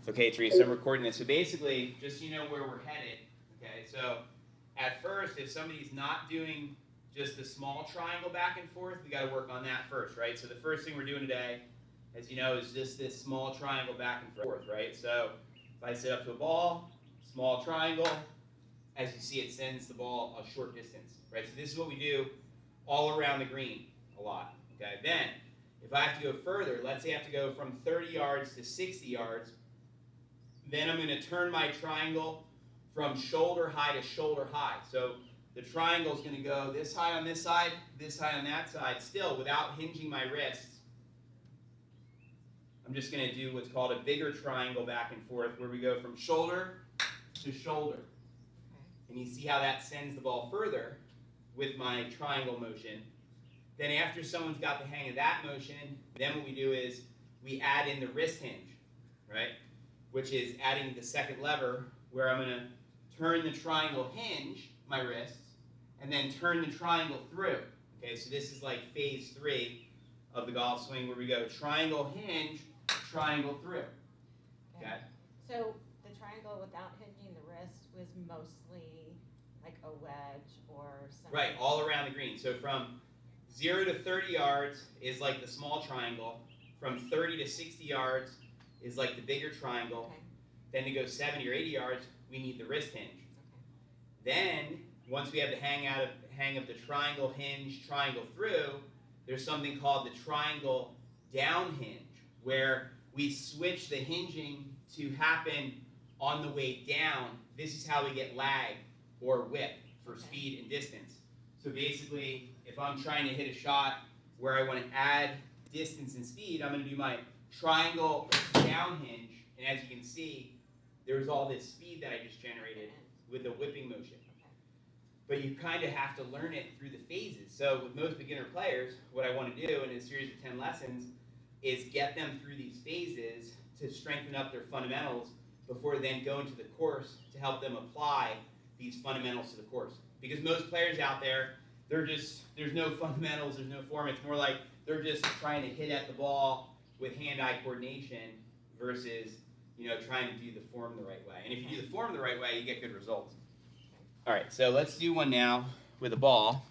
Okay, Teresa, I'm recording this. So basically, just so you know where we're headed, okay, so at first, if somebody's not doing just the small triangle back and forth, we got to work on that first, right? So the first thing we're doing today, as you know, is just this small triangle back and forth, right? So if I sit up to a ball, small triangle, as you see, it sends the ball a short distance, right? So this is what we do all around the green a lot, okay? Then, if I have to go further, let's say I have to go from 30 yards to 60 yards, then I'm going to turn my triangle from shoulder high to shoulder high. So the triangle is going to go this high on this side, this high on that side, still without hinging my wrists. I'm just going to do what's called a bigger triangle back and forth, where we go from shoulder to shoulder. And you see how that sends the ball further with my triangle motion. Then after someone's got the hang of that motion, then what we do is we add in the wrist hinge, right? Which is adding the second lever, where I'm going to turn the triangle hinge, my wrists, and then turn the triangle through. Okay, so this is like phase 3 of the golf swing, where we go triangle hinge, triangle through. Okay. So the triangle without hinging the wrist was mostly like a wedge or something. Right, all around the green. So from 0 to 30 yards is like the small triangle. From 30 to 60 yards is like the bigger triangle. Okay. Then to go 70 or 80 yards, we need the wrist hinge. Okay. Then, once we have the hang of the triangle hinge, triangle through, there's something called the triangle down hinge, where we switch the hinging to happen on the way down. This is how we get lag or whip for speed and distance. So basically, if I'm trying to hit a shot where I want to add distance and speed, I'm going to do my triangle down hinge, and as you can see, there's all this speed that I just generated with a whipping motion. But you kind of have to learn it through the phases. So with most beginner players, what I want to do in a series of 10 lessons is get them through these phases to strengthen up their fundamentals before then go into the course to help them apply these fundamentals to the course. Because most players out there, there's no fundamentals, there's no form. It's more like they're just trying to hit at the ball with hand-eye coordination versus trying to do the form the right way. And if you do the form the right way, you get good results. All right, so let's do one now with a ball.